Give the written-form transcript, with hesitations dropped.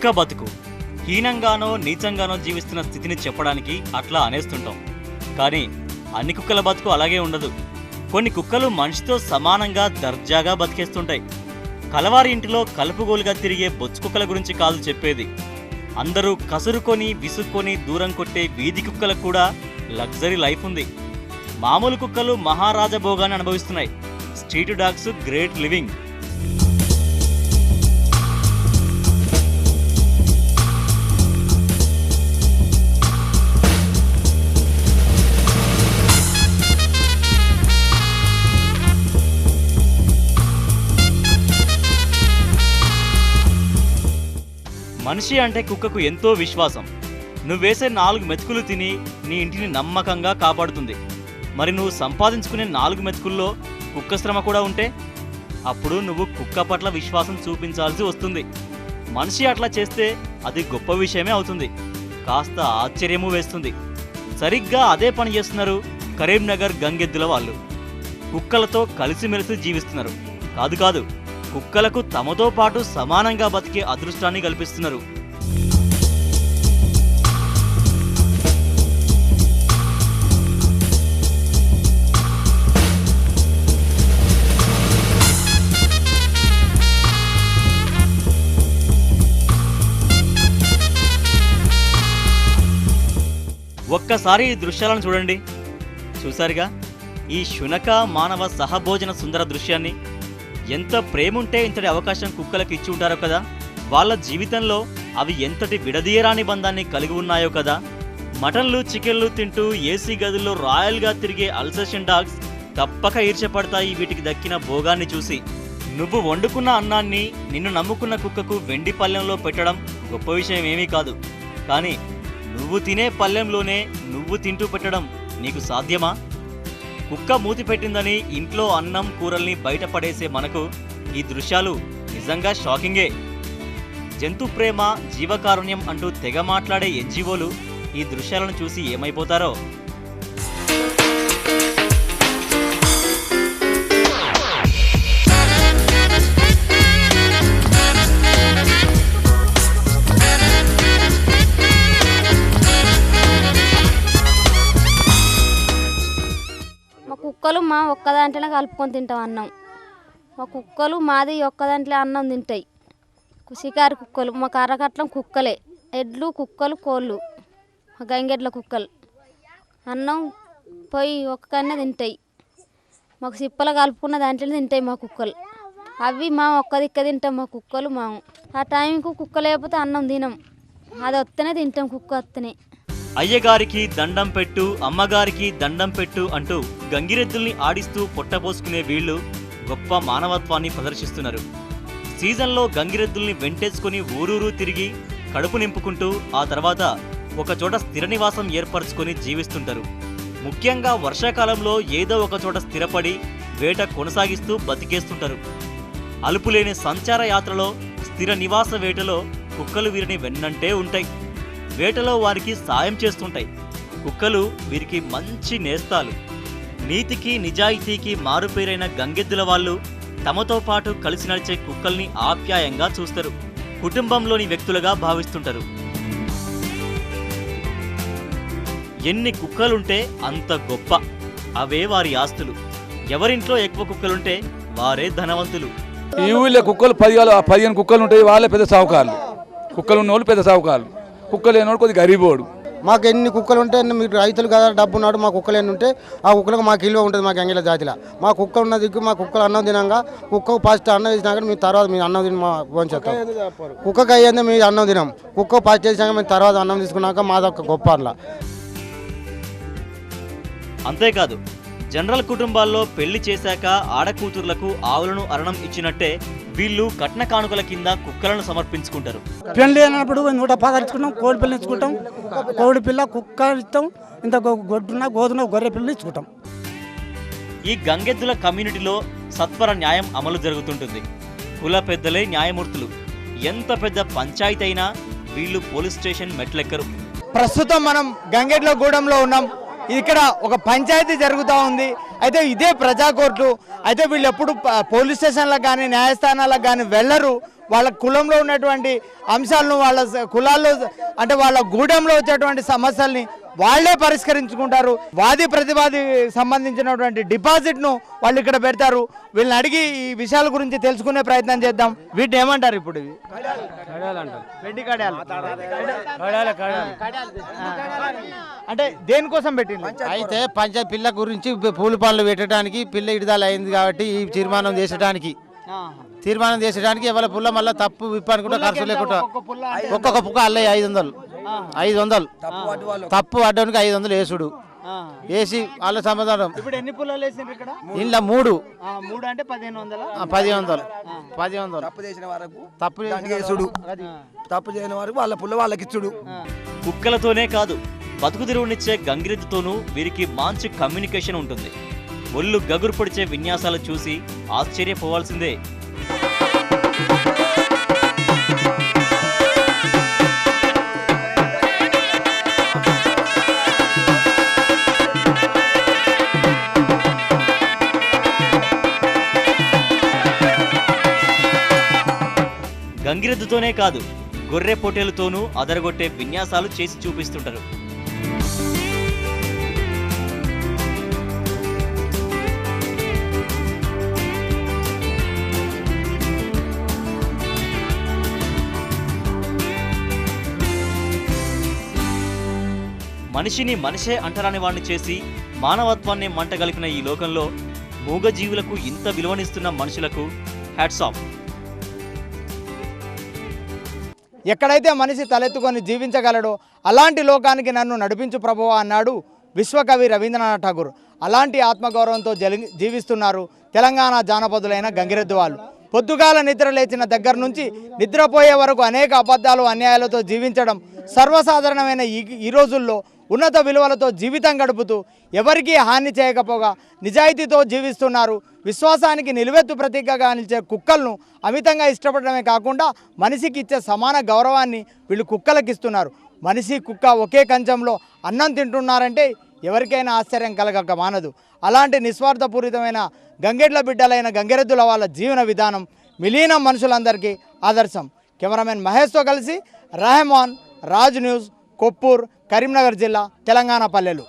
కుక్క బతుకు హీనంగానో నీచంగానో జీవిస్తున్న స్థితిని చెప్పడానికి అట్లా అనేస్తుంటాం. కానీ అన్ని కుక్కల బతుకు అలాగే ఉండదు. కొన్ని కుక్కలు మనిషితో సమానంగా దర్జాగా బతికేస్తుంటాయి. కలవారి ఇంటిలో కలుపుగోలుగా తిరిగే బొచ్చు కుక్కల గురించి కాదు చెప్పేది. అందరూ కసురుకొని విసుక్కొని దూరం కొట్టే వీధి కుక్కలకు కూడా లగ్జరీ లైఫ్ ఉంది. మామూలు కుక్కలు మహారాజా భోగాన్ని అనుభవిస్తున్నాయి. Street dogs great living. మనిషి అంటే కుక్కకు ఎంతో విశ్వాసం. నువ్వేసే 4 మెతుకులు తిని నీ ఇంటిని నమ్మకంగా కాపాడుతుంది. మరి నువ్వు సంపాదించుకునే 4 మెతుకుల్లో కుక్క శ్రమ కూడా ఉంటే అప్పుడు నువ్వు కుక్క పట్ల విశ్వాసం చూపించాల్సి వస్తుంది. మనిషి అట్లా చేస్తే అది గొప్ప విషయమే అవుతుంది. కాస్త ఆశ్చర్యము వేస్తుంది. సరిగ్గా అదే పని చేస్తున్నారు కరీంనగర్ గంగెద్దుల వాళ్ళు. కుక్కలతో కలిసిమెలిసి జీవిస్తున్నారు. కాదు కుక్కలకు తమతో పాటు సమానంగా బతికే అదృష్టాన్ని కల్పిస్తున్నారు. ఒక్కసారి ఈ దృశ్యాలను చూడండి. చూసారుగా ఈ శునక మానవ సహభోజన సుందర దృశ్యాన్ని. ఎంత ప్రేముంటే ఇంతటి అవకాశం కుక్కలకు ఇచ్చి ఉంటారో కదా. వాళ్ళ జీవితంలో అవి ఎంతటి విడదీయరాని బంధాన్ని కలిగి ఉన్నాయో కదా. మటన్లు చికెన్లు తింటూ ఏసీ గదుల్లో రాయల్గా తిరిగే అల్సేషన్ డాగ్స్ తప్పక ఈర్ష్యపడతాయి వీటికి దక్కిన భోగాన్ని చూసి. నువ్వు వండుకున్న అన్నాన్ని నిన్ను నమ్ముకున్న కుక్కకు వెండి పళ్ళెంలో పెట్టడం గొప్ప విషయం ఏమీ కాదు. కానీ నువ్వు తినే పళ్ళెంలోనే నువ్వు తింటూ పెట్టడం నీకు సాధ్యమా? కుక్క మూతి పెట్టిందని ఇంట్లో అన్నం కూరల్ని బయటపడేసే మనకు ఈ దృశ్యాలు నిజంగా షాకింగే. జంతు ప్రేమ జీవకారుణ్యం అంటూ తెగ మాట్లాడే ఎన్జిఓలు ఈ దృశ్యాలను చూసి ఏమైపోతారో. కుక్కలు మా ఒక్క దాంట్లోనే కలుపుకొని తింటాం అన్నం. మా కుక్కలు మాది ఒక్క దాంట్లో అన్నం తింటాయి. షికారు కుక్కలు మా కర్రకట్లం కుక్కలే. ఎడ్లు కుక్కలు కోళ్ళు మా గంగెడ్ల కుక్కలు అన్నం పోయి ఒక్కనే తింటాయి. మాకు సిప్పలు కలుపుకున్న దాంట్లో తింటాయి మా కుక్కలు. అవి మా ఒక్క దిక్క తింటాం మా కుక్కలు. మేము ఆ టైంకు కుక్క లేకపోతే అన్నం తినం. అది వస్తేనే తింటాం కుక్క వస్తేనే. అయ్యగారికి దండం పెట్టు అమ్మగారికి దండం పెట్టు అంటూ గంగిరెద్దుల్ని ఆడిస్తూ పొట్టపోసుకునే వీళ్ళు గొప్ప మానవత్వాన్ని ప్రదర్శిస్తున్నారు. సీజన్లో గంగిరెద్దుల్ని వెంటేసుకుని ఊరూరు తిరిగి కడుపు నింపుకుంటూ ఆ తర్వాత ఒకచోట స్థిర నివాసం ఏర్పరచుకొని జీవిస్తుంటారు. ముఖ్యంగా వర్షాకాలంలో ఏదో ఒక చోట స్థిరపడి వేట కొనసాగిస్తూ బతికేస్తుంటారు. అలుపులేని సంచార యాత్రలో స్థిర నివాస వేటలో కుక్కలు వీరిని వెన్నంటే ఉంటాయి. వేటలో వారికి సాయం చేస్తుంటాయి. కుక్కలు వీరికి మంచి నేస్తాలు. నీతికి నిజాయితీకి మారుపేరైన గంగెద్దుల వాళ్ళు తమతో పాటు కలిసి నడిచే కుక్కల్ని ఆప్యాయంగా చూస్తారు. కుటుంబంలోని వ్యక్తులుగా భావిస్తుంటారు. ఎన్ని కుక్కలుంటే అంత గొప్ప. అవే వారి ఆస్తులు. ఎవరింట్లో ఎక్కువ కుక్కలుంటే వారే ధనవంతులు. ఈ ఊళ్ళో కుక్కలు 15 కుక్కలు ఉంటాయి. వాళ్ళే పెద్ద సావుకారులు. కుక్కలు ఉన్నోళ్ళు పెద్ద సావుకారులు. కుక్కలు లేనోడు కొద్దిగా గరీబోడు. మాకు ఎన్ని కుక్కలు ఉంటే మీరు రైతులు కదా డబ్బు ఉన్నాడు. మా కుక్కలు ఎన్ని ఉంటే ఆ కుక్కలకు మాకు విలువ ఉంటుంది. మా గంగిల జాతిలో మా కుక్క ఉన్న దిక్కు మా కుక్కలు అన్నం తినంగా కుక్కకు ఫస్ట్ అన్నం వేసినాక మీ తర్వాత మీ అన్నం తిని మా భోంచేస్తాం. కుక్కకు అయ్యేది మీ అన్నం తినాం. కుక్క ఫస్ట్ వేసినాక మేము తర్వాత అన్నం తీసుకున్నాక మాదొక గొప్ప అట్లా. అంతేకాదు జనరల్ కుటుంబాల్లో పెళ్లి చేశాక ఆడకూతుర్లకు ఆవులను అరణం ఇచ్చినట్టే వీళ్ళు కట్న కానుకల కింద కుక్కలను సమర్పించుకుంటారు. పెళ్లి అయినప్పుడు 110 ఇచ్చుకుంటాం. కోడి పిల్లలు ఇచ్చుకుంటాం. కోడి పిల్ల కుక్క ఇస్తాం. ఇంత గొడ్డున గోధుమ గొర్రె పిల్లలు ఇచ్చుకుంటాం. ఈ గంగెద్దుల కమ్యూనిటీలో సత్వర న్యాయం అమలు జరుగుతుంటుంది. కుల పెద్దలే న్యాయమూర్తులు. ఎంత పెద్ద పంచాయతీ అయినా వీళ్ళు పోలీస్ స్టేషన్ మెట్లెక్కరు. ప్రస్తుతం మనం గంగెడ్ల గూడెంలో ఉన్నాం. ఇక్కడ ఒక పంచాయతీ జరుగుతూ ఉంది. అయితే ఇదే ప్రజా కోర్టు. అయితే వీళ్ళు ఎప్పుడు పోలీస్ స్టేషన్లకు కానీ న్యాయస్థానాలకు కానీ వెళ్ళరు. వాళ్ళ కులంలో ఉన్నటువంటి అంశాలను వాళ్ళ కులాల్లో అంటే వాళ్ళ గూడెంలో వచ్చేటువంటి సమస్యల్ని వాళ్ళే పరిష్కరించుకుంటారు. వాది ప్రతివాది సంబంధించినటువంటి డిపాజిట్ను వాళ్ళు ఇక్కడ పెడతారు. వీళ్ళని అడిగి ఈ విషయాల గురించి తెలుసుకునే ప్రయత్నం చేద్దాం. వీటిని ఏమంటారు ఇప్పుడు? ఇవి వెండి కడాలు అంటే దేనికోసం పెట్టింది? అయితే పంచాయతీ పిల్ల గురించి పూలు పనులు పెట్టడానికి పిల్ల ఇడిదాలు అయింది కాబట్టి ఈ తీర్మానం చేసడానికి ఎవరి పుల్ల మళ్ళీ తప్పు విప్పనుకుంటే ఖర్చు లేకుండా ఒక్కొక్క పుక్క అల్లే 500 తప్పు అడ్డానికి 500 వేసుడు వేసి వాళ్ళ సమాధానం. ఇప్పుడు ఎన్ని పుల్లలు వేసిండ్రు ఇక్కడ? ఇంట్లో 3 అంటే 1500 తప్పు చేసిన వరకు తప్పు చేసుడు, తప్పు చేయని వరకు వాళ్ళ పుల్ల వాళ్ళకి ఇచ్చుడు. కుక్కలతోనే కాదు, బతుకుదిరువునిచ్చే గంగిరెద్దుతోనూ వీరికి మంచి కమ్యూనికేషన్ ఉంటుంది. ఒళ్ళు గగురు పొడిచే విన్యాసాలు చూసి ఆశ్చర్యపోవాల్సిందే. గంగిరెద్దుతోనే కాదు, గొర్రె పొట్టేలతోనూ అదరగొట్టే విన్యాసాలు చేసి చూపిస్తుంటారు. మనిషిని మనిషే అంటరాని వాడిని చేసి మానవత్వాన్ని మంటగలిపిన ఈ లోకంలో మూగజీవులకు ఇంత విలువనిస్తున్న మనుషులకు హ్యాట్స్ ఆఫ్. ఎక్కడైతే మనిషి తలెత్తుకొని జీవించగలడో అలాంటి లోకానికి నన్ను నడిపించు ప్రభువా అన్నాడు విశ్వకవి రవీంద్రనాథ్ ఠాగూర్. అలాంటి ఆత్మగౌరవంతో జీవిస్తున్నారు తెలంగాణ జానపదులైన గంగిరెద్దు వాళ్ళు. పొద్దుగాల నిద్ర లేచిన దగ్గర నుంచి నిద్రపోయే వరకు అనేక అబద్ధాలు అన్యాయాలతో జీవించడం సర్వసాధారణమైన ఈ రోజుల్లో ఉన్నత విలువలతో జీవితం గడుపుతూ ఎవరికీ హాని చేయకపోగా నిజాయితీతో జీవిస్తున్నారు. విశ్వాసానికి నిలువెత్తు ప్రతీకగా నిలిచే కుక్కలను అమితంగా ఇష్టపడమే కాకుండా మనిషికి ఇచ్చే సమాన గౌరవాన్ని వీళ్ళు కుక్కలకు ఇస్తున్నారు. మనిషి కుక్క ఒకే కంచంలో అన్నం తింటున్నారంటే ఎవరికైనా ఆశ్చర్యం కలగక మానదు. అలాంటి నిస్వార్థపూరితమైన గంగెడ్ల బిడ్డలైన గంగిరెద్దుల వాళ్ళ జీవన విధానం మిలీనం మనుషులందరికీ ఆదర్శం. కెమెరామెన్ మహేష్తో కలిసి రెహమాన్, రాజ్ న్యూస్, కొప్పూర్, కరీంనగర్ జిల్లా, తెలంగాణ పల్లెలు.